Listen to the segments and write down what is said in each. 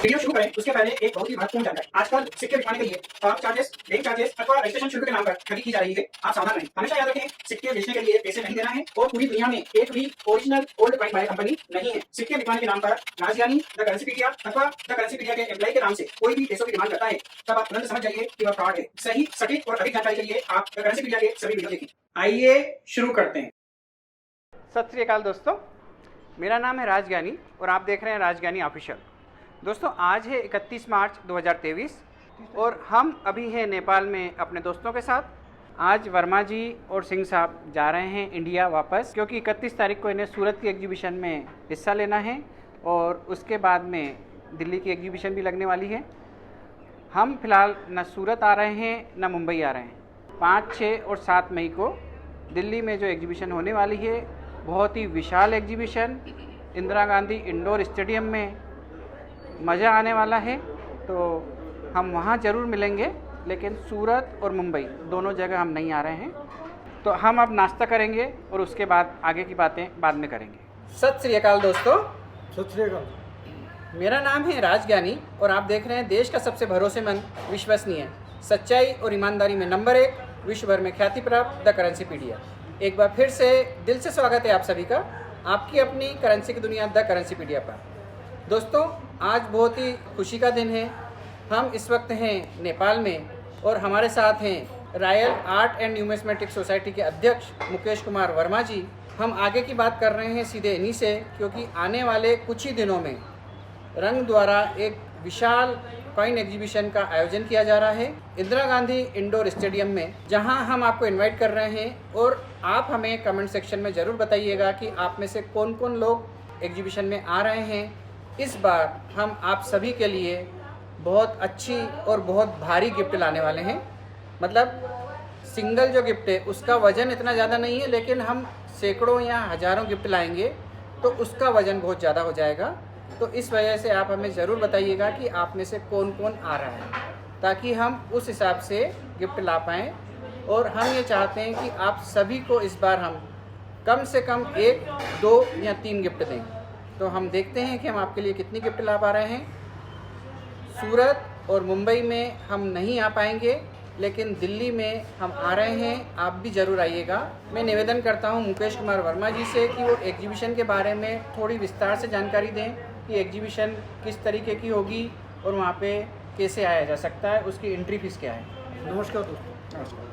Video शुरू करें उसके पहले एक बहुत ही महत्वपूर्ण जानकारी। आजकल सिक्के बिकवाने के लिए पार्क चार्जेस, बैंक चार्जेस अथवा रजिस्ट्रेशन शुल्क के नाम पर ठगी की जा रही है। आप सावधान रहें। हमेशा याद रखें, सिक्के बेचने के लिए पैसे नहीं देना है और पूरी दुनिया में एक भी original old coin buyer company नहीं है। सिक्के बिकवाने के नाम पर राजधानी द करेंसीपीडिया अथवा द करेंसीपीडिया के एम्प्लॉय के नाम से कोई भी पैसों की डिमांड करता है, तब आप तुरंत समझ जाइए कि वह फ्रॉड है। सही, सटीक और अधिक जानकारी के लिए आप द करेंसीपीडिया के सभी वीडियो देखें। आइए शुरू करते हैं। सत श्री अकाल दोस्तों, मेरा नाम है राज ज्ञानी और आप देख रहे हैं राज ज्ञानी ऑफिशियल। दोस्तों, आज है 31 मार्च 2023 और हम अभी हैं नेपाल में अपने दोस्तों के साथ। आज वर्मा जी और सिंह साहब जा रहे हैं इंडिया वापस, क्योंकि 31 तारीख को इन्हें सूरत की एग्जीबिशन में हिस्सा लेना है और उसके बाद में दिल्ली की एग्जीबिशन भी लगने वाली है। हम फिलहाल न सूरत आ रहे हैं न मुंबई आ रहे हैं। 5, 6 और 7 मई को दिल्ली में जो एग्जीबिशन होने वाली है, बहुत ही विशाल exhibition Indira Gandhi indoor stadium में, मज़ा आने वाला है। तो हम वहाँ ज़रूर मिलेंगे, लेकिन सूरत और मुंबई दोनों जगह हम नहीं आ रहे हैं। तो हम अब नाश्ता करेंगे और उसके बाद आगे की बातें बाद में करेंगे। सत श्री अकाल दोस्तों। सत श्री अकाल। मेरा नाम है राज ज्ञानी और आप देख रहे हैं देश का सबसे भरोसेमंद, विश्वसनीय, सच्चाई और ईमानदारी में नंबर 1, विश्व भर में ख्याति प्राप्त द करेंसीपीडिया। एक बार फिर से दिल से स्वागत है आप सभी का, आपकी अपनी करेंसी की दुनिया द करेंसीपीडिया पर। दोस्तों, आज बहुत ही खुशी का दिन है। हम इस वक्त हैं नेपाल में और हमारे साथ हैं royal art and numismatic society के अध्यक्ष मुकेश कुमार वर्मा जी। हम आगे की बात कर रहे हैं सीधे इन्हीं से, क्योंकि आने वाले कुछ ही दिनों में रंग द्वारा एक विशाल कॉइन एग्जीबिशन का आयोजन किया जा रहा है इंदिरा गांधी इंडोर स्टेडियम में, जहां हम आपको इनवाइट कर रहे हैं। और आप हमें कमेंट सेक्शन में ज़रूर बताइएगा कि आप में से कौन कौन लोग एग्जीबिशन में आ रहे हैं। इस बार हम आप सभी के लिए बहुत अच्छी और बहुत भारी गिफ्ट लाने वाले हैं। मतलब सिंगल जो गिफ्ट है उसका वज़न इतना ज़्यादा नहीं है, लेकिन हम सैकड़ों या हज़ारों गिफ्ट लाएंगे तो उसका वज़न बहुत ज़्यादा हो जाएगा। तो इस वजह से आप हमें ज़रूर बताइएगा कि आप में से कौन कौन आ रहा है, ताकि हम उस हिसाब से गिफ्ट ला पाएँ। और हम ये चाहते हैं कि आप सभी को इस बार हम कम से कम 1, 2 या 3 गिफ्ट दें। तो हम देखते हैं कि हम आपके लिए कितनी गिफ्ट ला पा रहे हैं। सूरत और मुंबई में हम नहीं आ पाएंगे, लेकिन दिल्ली में हम आ रहे हैं। आप भी ज़रूर आइएगा। मैं निवेदन करता हूं मुकेश कुमार वर्मा जी से कि वो एग्जीबिशन के बारे में थोड़ी विस्तार से जानकारी दें कि एग्जीबिशन किस तरीके की होगी और वहाँ पे कैसे आया जा सकता है, उसकी एंट्री फीस क्या है। नमस्कार दोस्तों।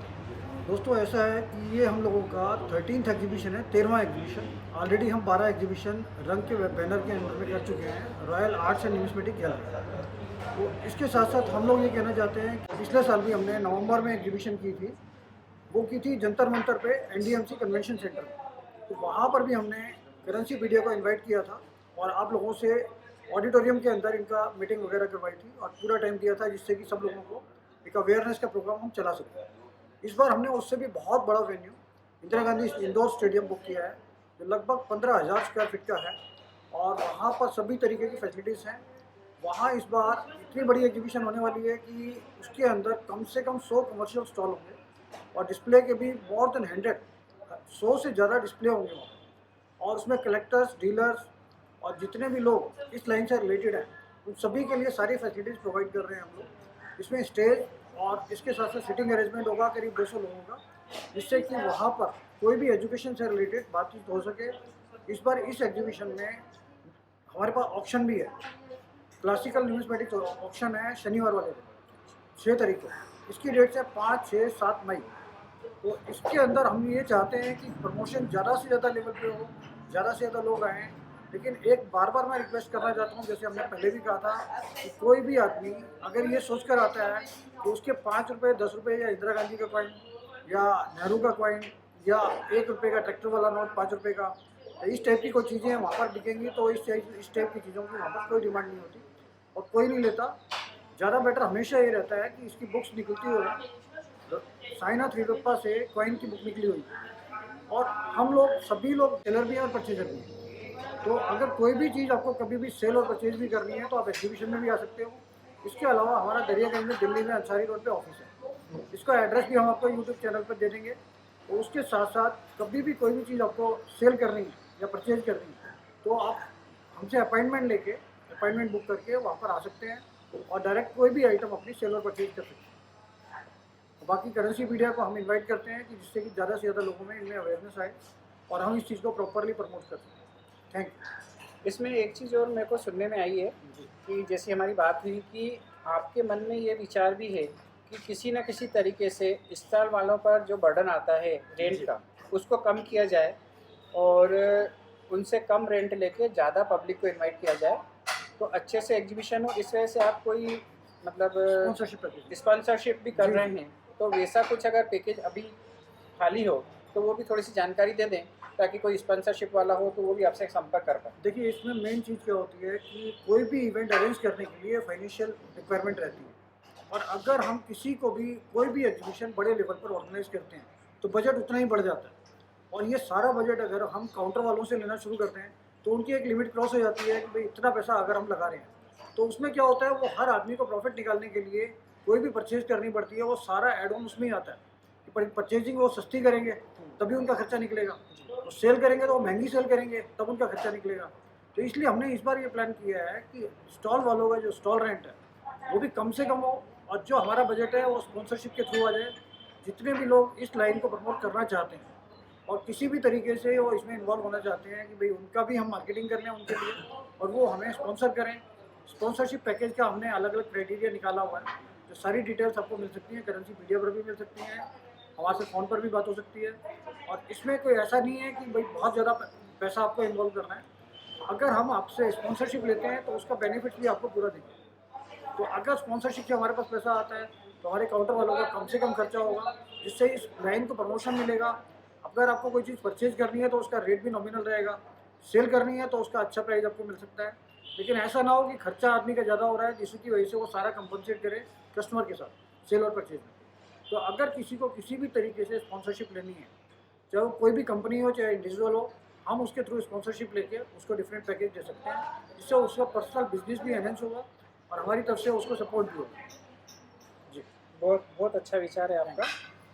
दोस्तों, ऐसा है कि ये हम लोगों का 13th एग्जीबिशन है, 13वां एग्जीबिशन। ऑलरेडी हम 12 एग्जीबिशन रंग के बैनर के अंदर में कर चुके हैं, royal arts and numismatic gallery. तो इसके साथ साथ हम लोग ये कहना चाहते हैं कि पिछले साल भी हमने नवंबर में एग्जीबिशन की थी, वो की थी जंतर मंतर पे NDMC कन्वेंशन सेंटर। तो वहाँ पर भी हमने करेंसीपीडिया को इन्वाइट किया था और आप लोगों से ऑडिटोरियम के अंदर इनका मीटिंग वगैरह करवाई थी और पूरा टाइम दिया था, जिससे कि सब लोगों को एक अवेयरनेस का प्रोग्राम हम चला सकते हैं। इस बार हमने उससे भी बहुत बड़ा venue Indira Gandhi indoor stadium book किया है, जो लगभग 15,000 स्क्वायर फीट का है और वहाँ पर सभी तरीके की फैसिलिटीज़ हैं। वहाँ इस बार इतनी बड़ी एग्जीबिशन होने वाली है कि उसके अंदर कम से कम 100 कमर्शियल स्टॉल होंगे और डिस्प्ले के भी मोर देन 100 से ज़्यादा डिस्प्ले होंगे वहाँ। और उसमें कलेक्टर्स, डीलर्स और जितने भी लोग इस लाइन से रिलेटेड हैं, उन सभी के लिए सारी फैसिलिटीज़ प्रोवाइड कर रहे हैं हम लोग। इसमें स्टेज और इसके साथ साथ सिटिंग अरेंजमेंट होगा करीब 200 लोगों का, जिससे कि वहाँ पर कोई भी एजुकेशन से रिलेटेड बातचीत हो सके। इस बार इस एग्जीबिशन में हमारे पास ऑप्शन भी है, क्लासिकल न्यूमिस्मेटिक्स ऑप्शन है शनिवार वाले दिन 6 तारीख को। इसकी डेट्स है 5, 6, 7 मई। तो इसके अंदर हम ये चाहते हैं कि प्रमोशन ज़्यादा से ज़्यादा लेवल पे हो, ज़्यादा से ज़्यादा लोग आएँ। लेकिन एक बार बार मैं रिक्वेस्ट करना चाहता हूँ, जैसे हमने पहले भी कहा था कि कोई भी आदमी अगर ये सोच कर आता है कि उसके 5 रुपये, 10 रुपये या इंदिरा गांधी का कॉइन या नेहरू का कॉइन या 1 रुपये का ट्रैक्टर वाला नोट 5 रुपये का, इस टाइप की कोई चीज़ें वहाँ पर बिकेंगी, तो इस टाइप की चीज़ों की वहाँ पर कोई डिमांड नहीं होती और कोई नहीं लेता। ज़्यादा बेटर हमेशा ये रहता है कि इसकी बुक्स निकलती हो साईनाथ रिडप्पा से कॉइन की बुक निकली हुई और हम लोग सभी लोग सेलर भी हैं और परचेजर भी हैं। तो अगर कोई भी चीज़ आपको कभी भी सेल और परचेज भी करनी है तो आप एग्जीबिशन में भी आ सकते हो। इसके अलावा हमारा दरियागंज में दिल्ली में अंसारी रोड पे ऑफिस है, इसका एड्रेस भी हम आपको यूट्यूब चैनल पर दे देंगे। तो उसके साथ साथ कभी भी कोई भी चीज़ आपको सेल करनी है या परचेज करनी है तो आप हमसे अपॉइंटमेंट लेके अपॉइंटमेंट बुक करके वहाँ पर आ सकते हैं और डायरेक्ट कोई भी आइटम अपनी सेल और परचेज कर सकते हैं। तो बाकी करेंसी मीडिया को हम इन्वाइट करते हैं कि जिससे कि ज़्यादा से ज़्यादा लोगों में इनमें अवेयरनेस आए और हम इस चीज़ को प्रॉपरली प्रमोट कर सकें। Thank you. इसमें एक चीज़ और मेरे को सुनने में आई है कि जैसे हमारी बात हुई कि आपके मन में ये विचार भी है कि किसी न किसी तरीके से स्टॉल वालों पर जो बर्डन आता है रेंट का, उसको कम किया जाए और उनसे कम रेंट लेके ज़्यादा पब्लिक को इनवाइट किया जाए तो अच्छे से एग्जीबिशन हो। इस वजह से आप कोई मतलब स्पॉन्सरशिप भी कर रहे हैं, तो वैसा कुछ अगर पैकेज अभी खाली हो तो वो भी थोड़ी सी जानकारी दे दें ताकि कोई स्पॉन्सरशिप वाला हो तो वो भी आपसे संपर्क कर पाए। देखिए, इसमें मेन चीज़ क्या होती है कि कोई भी इवेंट अरेंज करने के लिए फाइनेंशियल रिक्वायरमेंट रहती है और अगर हम किसी को भी कोई भी एग्जीबिशन बड़े लेवल पर ऑर्गेनाइज करते हैं तो बजट उतना ही बढ़ जाता है और ये सारा बजट अगर हम काउंटर वालों से लेना शुरू करते हैं तो उनकी एक लिमिट क्रॉस हो जाती है कि भाई इतना पैसा अगर हम लगा रहे हैं तो उसमें क्या होता है, वो हर आदमी को प्रॉफिट निकालने के लिए कोई भी परचेज करनी पड़ती है, वो सारा एड ऑन उसमें ही आता है कि परचेजिंग वो सस्ती करेंगे तभी उनका खर्चा निकलेगा, वो सेल करेंगे तो वो महंगी सेल करेंगे तब उनका खर्चा निकलेगा। तो इसलिए हमने इस बार ये प्लान किया है कि स्टॉल वालों का जो स्टॉल रेंट है वो भी कम से कम हो और जो हमारा बजट है वो स्पॉन्सरशिप के थ्रू आ जाए। जितने भी लोग इस लाइन को प्रमोट करना चाहते हैं और किसी भी तरीके से वो इसमें इन्वॉल्व होना चाहते हैं कि भाई उनका भी हम मार्केटिंग कर लें उनके लिए और वो हमें स्पॉन्सर करें। स्पॉन्सरशिप पैकेज का हमने अलग अलग क्राइटेरिया निकाला हुआ है, जो सारी डिटेल्स आपको मिल सकती हैं, करेंसी मीडिया पर भी मिल सकती हैं, हमारे से फ़ोन पर भी बात हो सकती है। और इसमें कोई ऐसा नहीं है कि भाई बहुत ज़्यादा पैसा आपको इन्वॉल्व करना है। अगर हम आपसे स्पॉन्सरशिप लेते हैं तो उसका बेनिफिट भी आपको पूरा देंगे। तो अगर स्पॉन्सरशिप से हमारे पास पैसा आता है तो हमारे काउंटर वालों का कम से कम खर्चा होगा, जिससे इस लाइन को प्रमोशन मिलेगा। अगर आपको कोई चीज़ परचेज करनी है तो उसका रेट भी नॉमिनल रहेगा, सेल करनी है तो उसका अच्छा प्राइस आपको मिल सकता है। लेकिन ऐसा ना हो कि खर्चा आदमी का ज़्यादा हो रहा है जिसकी वजह से वो सारा कंपनसेट करे कस्टमर के साथ सेल और परचेज में। तो अगर किसी को किसी भी तरीके से स्पॉन्सरशिप लेनी है, चाहे वो कोई भी कंपनी हो चाहे इंडिविजुअल हो, हम उसके थ्रू स्पॉन्सरशिप लेके उसको डिफरेंट पैकेज दे सकते हैं, जिससे उसका पर्सनल बिजनेस भी एनहेंस होगा और हमारी तरफ से उसको सपोर्ट भी होगा। जी, बहुत बहुत अच्छा विचार है आपका।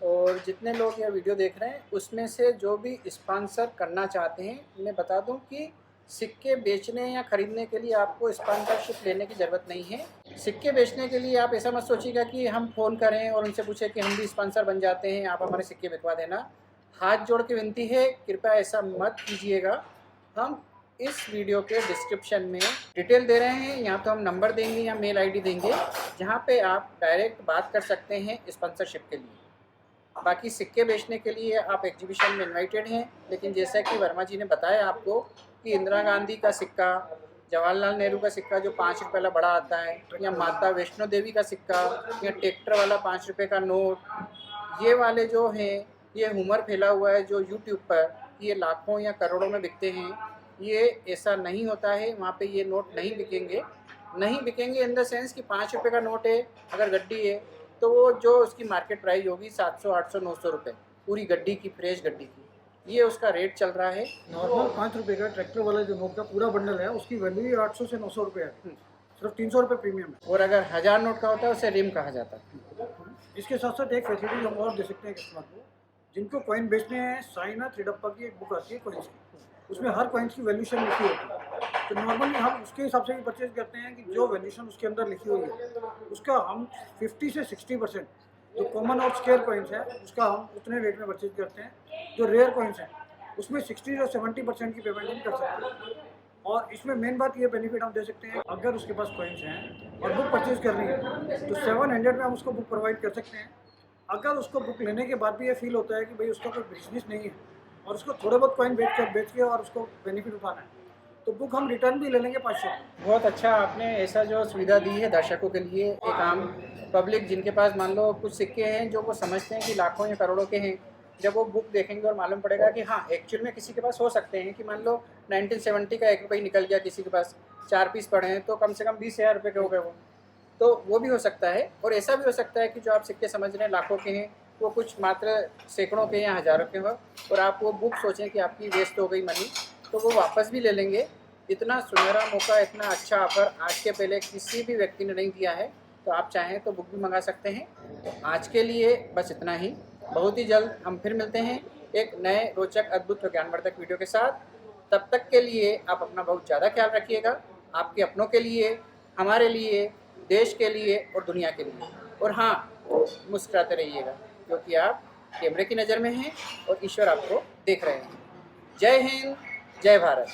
और जितने लोग यह वीडियो देख रहे हैं उसमें से जो भी स्पॉन्सर करना चाहते हैं, मैं बता दूं कि सिक्के बेचने या ख़रीदने के लिए आपको स्पॉन्सरशिप लेने की ज़रूरत नहीं है। सिक्के बेचने के लिए आप ऐसा मत सोचिएगा कि हम फ़ोन करें और उनसे पूछें कि हम भी स्पॉन्सर बन जाते हैं, आप हमारे सिक्के बिकवा देना। हाथ जोड़ के विनती है, कृपया ऐसा मत कीजिएगा। हम इस वीडियो के डिस्क्रिप्शन में डिटेल दे रहे हैं, यहाँ तो हम नंबर देंगे या मेल आईडी देंगे जहाँ पे आप डायरेक्ट बात कर सकते हैं स्पॉन्सरशिप के लिए। बाकी सिक्के बेचने के लिए आप एग्जीबिशन में इनवाइटेड हैं, लेकिन जैसा कि वर्मा जी ने बताया आपको कि इंदिरा गांधी का सिक्का, जवाहरलाल नेहरू का सिक्का जो 5 रुपये वाला बड़ा आता है, या माता वैष्णो देवी का सिक्का, या ट्रैक्टर वाला 5 रुपये का नोट, ये वाले जो हैं ये हुमर फैला हुआ है जो यूट्यूब पर ये लाखों या करोड़ों में बिकते हैं। ये ऐसा नहीं होता है, वहाँ पे ये नोट नहीं बिकेंगे इन द सेंस कि 5 रुपये का नोट है, अगर गड्डी है तो वो जो उसकी मार्केट प्राइस होगी 700, 800, 900 रुपये पूरी गड्डी की, फ्रेश गड्डी की, ये उसका रेट चल रहा है। नॉर्मल 5 रुपये का ट्रैक्टर वाला जो नोट का पूरा बंडल है उसकी वैल्यू ही 800 से 900 रुपये है, सिर्फ 300 रुपये प्रीमियम है। और अगर 1000 नोट का होता है उसे रिम कहा जाता है। इसके साथ साथ एक फैसिलिटी हम और दे सकते हैं कस्टमर को, जिनको कॉइन बेचने हैं, साइना थ्रीडप्पा की एक बुक आती है कॉइन्स की, उसमें हर कॉइन्स की वैल्यूशन लिखी होती है। तो नॉर्मली हम उसके हिसाब से भी परचेज करते हैं कि जो वैल्यूशन उसके अंदर लिखी हुई है उसका हम 50 से 60% जो कॉमन और स्केयर कॉइन्स है उसका हम उतने रेट में परचेज करते हैं। जो रेयर कॉइन्स हैं उसमें 60 से 70% की पेमेंट हम कर सकते हैं। और इसमें मेन बात ये बेनिफिट हम दे सकते हैं, अगर उसके पास कॉइन्स हैं और बुक परचेज करनी है तो 700 में हम उसको बुक प्रोवाइड कर सकते हैं। अगर उसको बुक लेने के बाद भी ये फील होता है कि भाई उसका कोई बिजनेस नहीं है और उसको थोड़े बहुत कॉइन बेच के और उसको बेनिफिट उठाना है, तो बुक हम रिटर्न भी ले लेंगे 500। बहुत अच्छा आपने ऐसा जो सुविधा दी है दर्शकों के लिए। एक आम पब्लिक जिनके पास मान लो कुछ सिक्के हैं जो वो समझते हैं कि लाखों या करोड़ों के हैं, जब वो बुक देखेंगे और मालूम पड़ेगा कि हाँ एक्चुअल में किसी के पास हो सकते हैं, कि मान लो 1970 का 1 रुपये निकल गया, किसी के पास 4 पीस पड़े हैं तो कम से कम 20,000 रुपये के हो गए वो, तो वो भी हो सकता है। और ऐसा भी हो सकता है कि जो आप सिक्के समझ रहे हैं लाखों के हैं वो कुछ मात्र सैकड़ों के या हज़ारों के हो, और आप वो बुक सोचें कि आपकी वेस्ट हो गई मनी, तो वो वापस भी ले लेंगे। इतना सुनहरा मौका, इतना अच्छा ऑफर आज के पहले किसी भी व्यक्ति ने नहीं दिया है, तो आप चाहें तो बुक भी मंगा सकते हैं। तो आज के लिए बस इतना ही। बहुत ही जल्द हम फिर मिलते हैं एक नए रोचक, अद्भुत और ज्ञानवर्धक वीडियो के साथ। तब तक के लिए आप अपना बहुत ज़्यादा ख्याल रखिएगा। आपके अपनों के लिए, हमारे लिए, देश के लिए और दुनिया के लिए। और हाँ, मुस्कुराते रहिएगा क्योंकि आप कैमरे की नज़र में हैं और ईश्वर आपको देख रहे हैं। जय हिंद, जय भारत।